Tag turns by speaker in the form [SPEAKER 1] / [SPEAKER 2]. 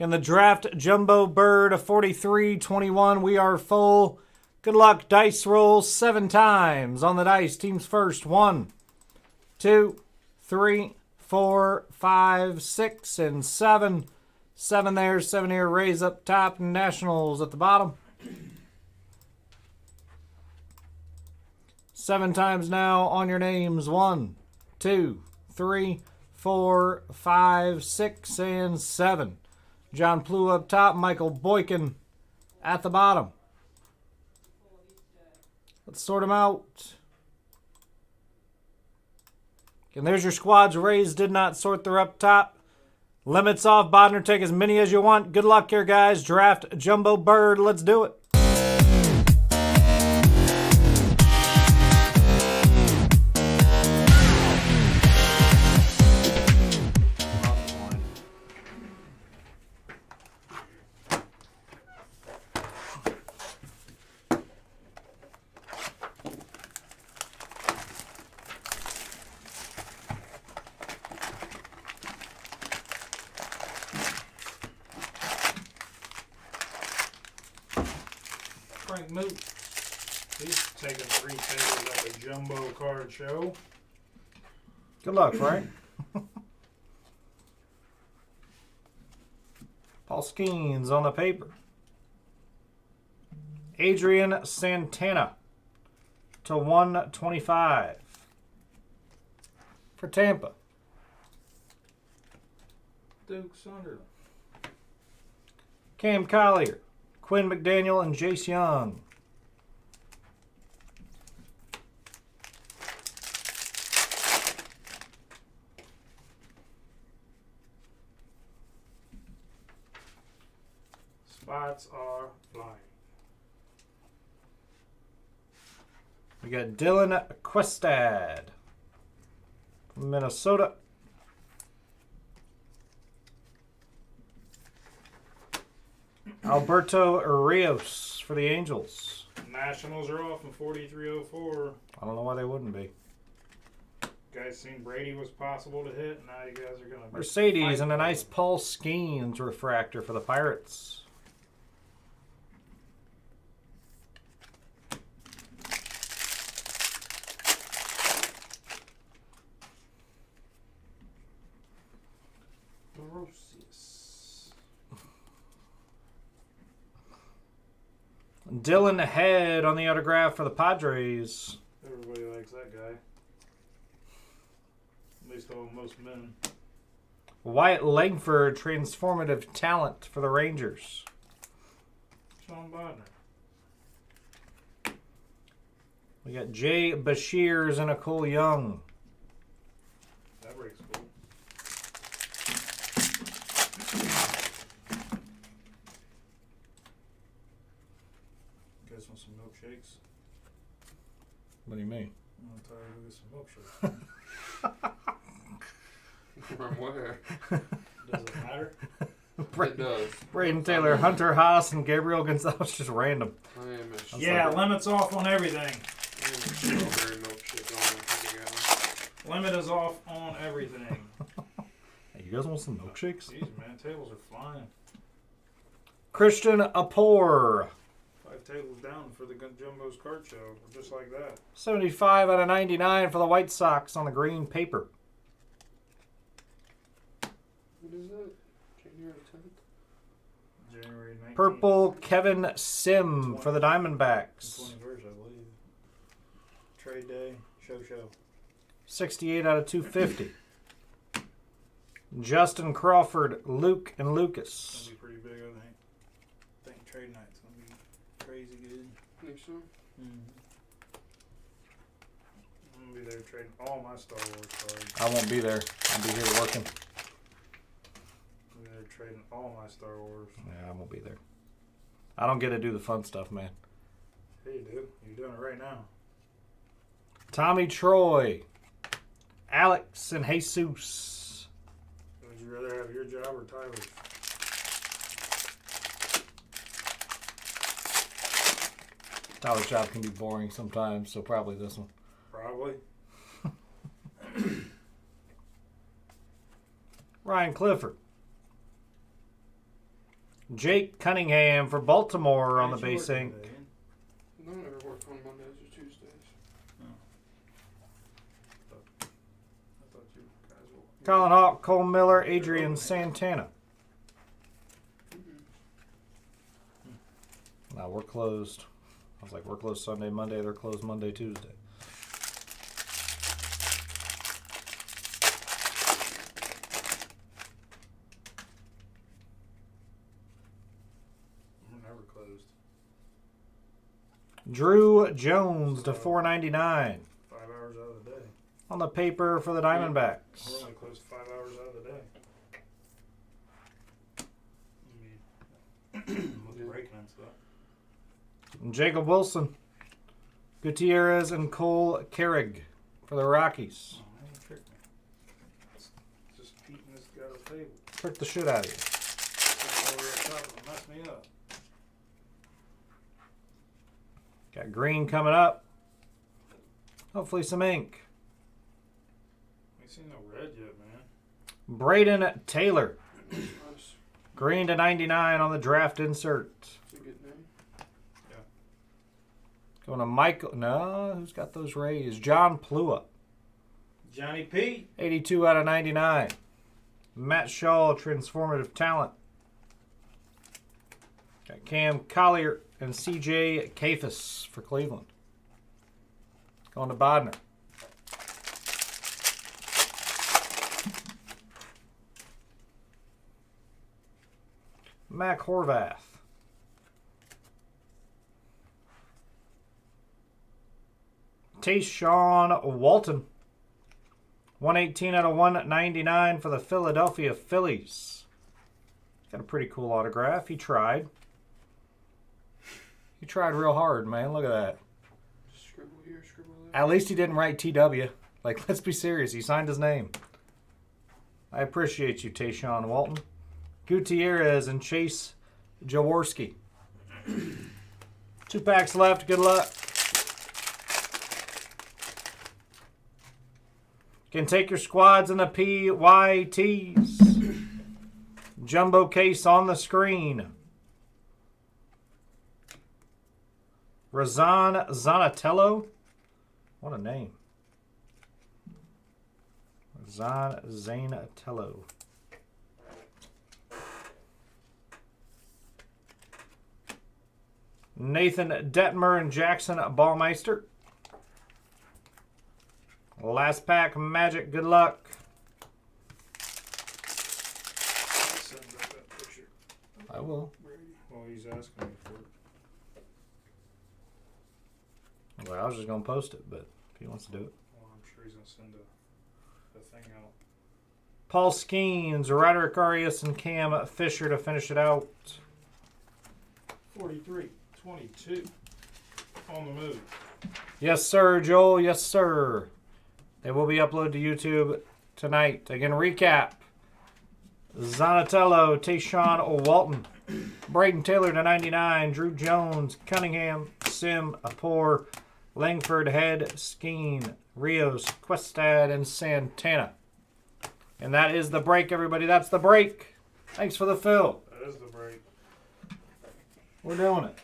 [SPEAKER 1] In the draft jumbo bird of 43-21, we are full. Good luck. Dice roll 7 times on the dice. Teams first. 1, 2, 3, 4, 5, 6, and 7. 7 there, 7 here. Rays up top. Nationals at the bottom. 7 times now on your names. 1, 2, 3, 4, 5, 6, and 7. John Plew up top. Michael Boykin at the bottom. Let's sort them out. And there's your squads. Rays did not sort their up top. Limits off. Bodner, take as many as you want. Good luck here, guys. Draft jumbo bird. Let's do it.
[SPEAKER 2] Frank Moot. He's taking 3 tables at the jumbo card show.
[SPEAKER 1] Good luck, Frank. Paul Skeens on the paper. Adrian Santana to 125 for Tampa.
[SPEAKER 2] Duke Sunderland.
[SPEAKER 1] Cam Collier, Quinn McDaniel, and Jace Young.
[SPEAKER 2] Spots are flying.
[SPEAKER 1] We got Dylan Questad from Minnesota. Alberto Rios for the Angels.
[SPEAKER 2] Nationals are off in 43-04.
[SPEAKER 1] I don't know why they wouldn't be.
[SPEAKER 2] Guys seen Brady was possible to hit. Now you guys are going to...
[SPEAKER 1] Mercedes and a nice Paul Skeens refractor for the Pirates. Dylan Head on the autograph for the Padres.
[SPEAKER 2] Everybody likes that guy. At least most men.
[SPEAKER 1] Wyatt Langford, transformative talent for the Rangers.
[SPEAKER 2] Sean Bodner.
[SPEAKER 1] We got Jay Bashirs and Nicole Young.
[SPEAKER 2] That breaks cool. You guys want some milkshakes?
[SPEAKER 1] What do you mean?
[SPEAKER 2] I'm tired of some milkshakes.
[SPEAKER 3] From where?
[SPEAKER 2] Does it matter?
[SPEAKER 3] It does.
[SPEAKER 1] Braden Taylor, Hunter Haas, and Gabriel Gonzalez, just random.
[SPEAKER 3] I am a
[SPEAKER 2] Yeah, limits off on everything.
[SPEAKER 3] strawberry milkshake on
[SPEAKER 2] Limit is off on everything.
[SPEAKER 1] Hey, you guys want some milkshakes?
[SPEAKER 2] Jeez, man, tables are flying.
[SPEAKER 1] Christian Apor,
[SPEAKER 2] 5 tables down for the Jumbo's card show, just like that.
[SPEAKER 1] 75 out of 99 for the White Sox on the green paper.
[SPEAKER 3] What is that? January 10th?
[SPEAKER 2] January 19th.
[SPEAKER 1] Purple Kevin Sim for the Diamondbacks.
[SPEAKER 2] 21st, I believe. Trade day, show.
[SPEAKER 1] 68 out of 250. Justin Crawford, Luke, and
[SPEAKER 2] It's
[SPEAKER 1] Lucas.
[SPEAKER 2] gonna be pretty big, I think. I think trade night's gonna be crazy good.
[SPEAKER 3] Think so?
[SPEAKER 2] I'm gonna be there trading all my Star Wars cards.
[SPEAKER 1] I won't be there. I'll be here working.
[SPEAKER 2] I'm there trading all my Star Wars.
[SPEAKER 1] Yeah, I won't be there. I don't get to do the fun stuff, man.
[SPEAKER 2] Hey, you do. You're doing it right now.
[SPEAKER 1] Tommy Troy, Alex, and Jesus.
[SPEAKER 2] Would you rather have your job or Tyler's?
[SPEAKER 1] Tyler's job can be boring sometimes, so probably this one.
[SPEAKER 2] Probably.
[SPEAKER 1] Ryan Clifford. Jake Cunningham for Baltimore on the
[SPEAKER 2] Ain't you
[SPEAKER 1] base
[SPEAKER 2] working
[SPEAKER 1] ink.
[SPEAKER 2] today?
[SPEAKER 3] No, I never work on Mondays or Tuesdays.
[SPEAKER 2] I thought you guys were.
[SPEAKER 1] Colin Hawk, Cole Miller, Adrian Santana. No, we're closed. I was like, we're closed Sunday, Monday. They're closed Monday, Tuesday.
[SPEAKER 2] We're never closed.
[SPEAKER 1] Drew Jones to $4.99
[SPEAKER 2] 5 hours out of the day.
[SPEAKER 1] on the paper for the Diamondbacks.
[SPEAKER 2] We're only closed 5 hours out of the day. I mean, with breaking and stuff.
[SPEAKER 1] Jacob Wilson, Gutierrez, and Cole Carrig for the Rockies.
[SPEAKER 2] Oh, man, you tricked me. It's just Pete and this guy at the table.
[SPEAKER 1] Trick the shit out of you.
[SPEAKER 2] That's over the top and messed me up.
[SPEAKER 1] Got green coming up. Hopefully some ink.
[SPEAKER 2] Ain't seen no red yet, man.
[SPEAKER 1] Braden Taylor,
[SPEAKER 3] Nice.
[SPEAKER 1] green to 99 on the draft insert.
[SPEAKER 3] It's a good name.
[SPEAKER 1] Going to Michael. No, who's got those Rays? John Plua.
[SPEAKER 2] Johnny P.
[SPEAKER 1] 82 out of 99. Matt Shaw, transformative talent. Got Cam Collier and CJ Kafis for Cleveland. Going to Bodner. Mac Horvath. Tayshawn Walton. 118 out of 199 for the Philadelphia Phillies. Got a pretty cool autograph. He tried. He tried real hard, man. Look at that.
[SPEAKER 3] Scribble here, scribble there.
[SPEAKER 1] At least he didn't write TW. Like, let's be serious. He signed his name. I appreciate you, Tayshawn Walton. Gutierrez and Chase Jaworski. 2 packs left. Good luck. Can take your squads in the PYTs. Jumbo case on the screen. Razan Zanatello. What a name. Razan Zanatello. Nathan Detmer and Jackson Ballmeister. Last pack, Magic. Good luck.
[SPEAKER 2] Send back that picture.
[SPEAKER 1] I will.
[SPEAKER 2] Well, he's asking me for it.
[SPEAKER 1] Well, I was just going to post it, but if he wants to do it.
[SPEAKER 2] Well, I'm sure he's going to send a thing out.
[SPEAKER 1] Paul Skeens, Roderick Arias, and Cam Fisher to finish it out.
[SPEAKER 2] 43-22. On the move.
[SPEAKER 1] Yes, sir, Joel. Yes, sir. They will be uploaded to YouTube tonight. Again, recap. Zanatello, Tayshawn Walton, Braden Taylor to 99, Drew Jones, Cunningham, Sim, Apor, Langford, Head, Skeen, Rios, Questad, and Santana. And that is the break, everybody. That's the break. Thanks for the fill.
[SPEAKER 2] That is the break.
[SPEAKER 1] We're doing it.